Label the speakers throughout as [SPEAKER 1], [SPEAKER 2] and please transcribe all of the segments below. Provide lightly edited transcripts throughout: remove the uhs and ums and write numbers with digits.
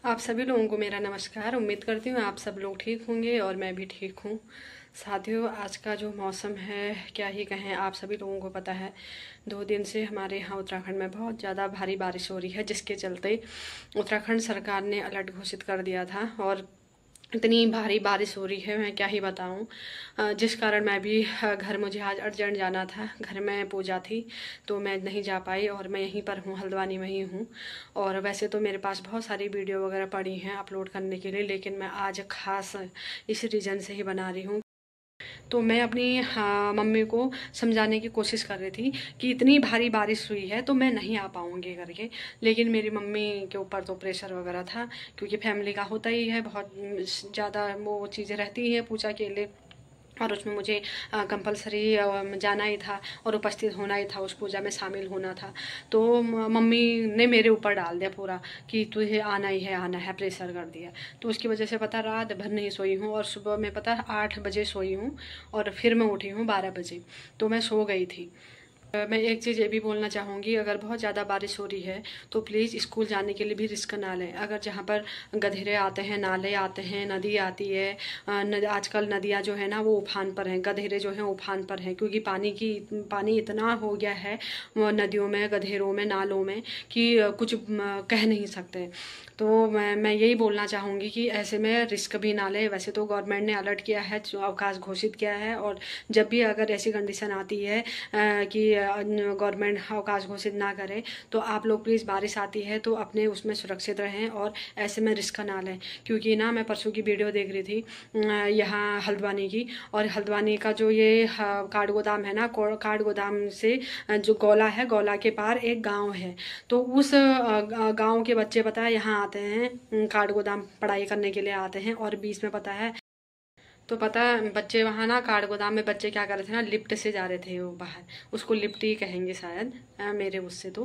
[SPEAKER 1] आप सभी लोगों को मेरा नमस्कार। उम्मीद करती हूँ आप सब लोग ठीक होंगे और मैं भी ठीक हूँ। साथियों, आज का जो मौसम है क्या ही कहें, आप सभी लोगों को पता है 2 दिन से हमारे यहाँ उत्तराखंड में बहुत ज़्यादा भारी बारिश हो रही है, जिसके चलते उत्तराखंड सरकार ने अलर्ट घोषित कर दिया था। और इतनी भारी बारिश हो रही है, मैं क्या ही बताऊं। जिस कारण मैं भी घर, मुझे आज अर्जेंट जाना था, घर में पूजा थी तो मैं नहीं जा पाई और मैं यहीं पर हूँ, हल्द्वानी में ही हूँ। और वैसे तो मेरे पास बहुत सारी वीडियो वगैरह पड़ी हैं अपलोड करने के लिए, लेकिन मैं आज खास इस रीज़न से ही बना रही हूँ। तो मैं अपनी मम्मी को समझाने की कोशिश कर रही थी कि इतनी भारी बारिश हुई है तो मैं नहीं आ पाऊँगी करके। लेकिन मेरी मम्मी के ऊपर तो प्रेशर वगैरह था, क्योंकि फैमिली का होता ही है, बहुत ज़्यादा वो चीज़ें रहती हैं पूजा के लिए, और उसमें मुझे कंपलसरी जाना ही था और उपस्थित होना ही था, उस पूजा में शामिल होना था। तो मम्मी ने मेरे ऊपर डाल दिया पूरा कि तुझे आना ही है, आना है, प्रेशर कर दिया। तो उसकी वजह से पता रात भर नहीं सोई हूँ, और सुबह में पता 8 बजे सोई हूँ और फिर मैं उठी हूँ 12 बजे। तो मैं सो गई थी। मैं एक चीज़ ये भी बोलना चाहूँगी, अगर बहुत ज़्यादा बारिश हो रही है तो प्लीज़ स्कूल जाने के लिए भी रिस्क ना लें। अगर जहाँ पर गधेरे आते हैं, नाले आते हैं, नदी आती है, आजकल नदियाँ जो है ना वो उफान पर हैं, गधेरे जो हैं उफान पर हैं, क्योंकि पानी इतना हो गया है वो नदियों में, गधेरों में, नालों में कि कुछ कह नहीं सकते। तो मैं यही बोलना चाहूँगी कि ऐसे में रिस्क भी ना लें। वैसे तो गवर्नमेंट ने अलर्ट किया है, अवकाश घोषित किया है, और जब भी अगर ऐसी कंडीशन आती है कि गवर्नमेंट अवकाश घोषित ना करे तो आप लोग प्लीज़, बारिश आती है तो अपने उसमें सुरक्षित रहें और ऐसे में रिस्क ना लें। क्योंकि ना मैं परसों की वीडियो देख रही थी यहाँ हल्द्वानी की, और हल्द्वानी का जो ये काठगोदाम है ना, काठगोदाम से जो गौला है, गौला के पार एक गाँव है। तो उस गाँव के बच्चे पता है यहाँ आते हैं, काठगोदाम पढ़ाई करने के लिए आते हैं, और बीच में पता है, तो पता है बच्चे वहाँ ना काठगोदाम में बच्चे क्या कर रहे थे ना, लिफ्ट से जा रहे थे वो बाहर, उसको लिफ्ट ही कहेंगे शायद मेरे उससे, तो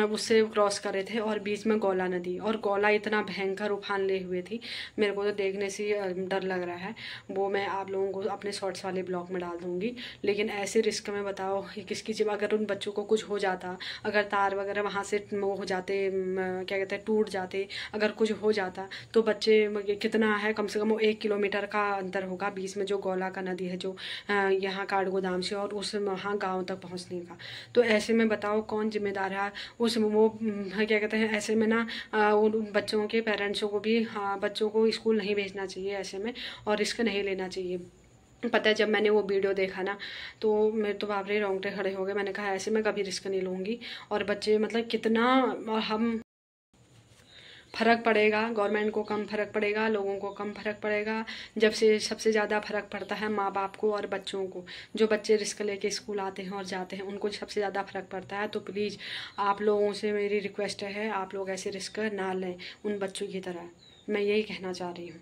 [SPEAKER 1] उससे क्रॉस कर रहे थे, और बीच में गौला नदी, और गौला इतना भयंकर उफान ले हुए थी, मेरे को तो देखने से डर लग रहा है। वो मैं आप लोगों को अपने शॉर्ट्स वाले ब्लॉग में डाल दूँगी। लेकिन ऐसे रिस्क में बताओ किसकी जब अगर उन बच्चों को कुछ हो जाता, अगर तार वगैरह वहाँ से वो हो जाते, क्या कहते हैं, टूट जाते, अगर कुछ हो जाता तो बच्चे कितना है, कम से कम वो 1 किलोमीटर का अंतर होगा बीच में जो गौला का नदी है, जो यहाँ काठगोदाम से और उस वहाँ गाँव तक पहुँचने का। तो ऐसे में बताओ कौन जिम्मेदार है उस वो क्या कहते हैं, ऐसे में ना उन बच्चों के पेरेंट्सों को भी, बच्चों को स्कूल नहीं भेजना चाहिए ऐसे में, और रिस्क नहीं लेना चाहिए। पता है जब मैंने वो वीडियो देखा ना तो मेरे तो बाप रे रोंगटे खड़े हो गए। मैंने कहा ऐसे मैं कभी रिस्क नहीं लूँगी। और बच्चे मतलब कितना हम फ़र्क पड़ेगा, गवर्नमेंट को कम फ़र्क पड़ेगा, लोगों को कम फ़र्क पड़ेगा। जब से सबसे ज़्यादा फ़र्क पड़ता है माँ बाप को और बच्चों को। जो बच्चे रिस्क लेके स्कूल आते हैं और जाते हैं उनको सबसे ज़्यादा फ़र्क पड़ता है। तो प्लीज़ आप लोगों से मेरी रिक्वेस्ट है, आप लोग ऐसे रिस्क ना लें उन बच्चों की तरह। मैं यही कहना चाह रही हूँ।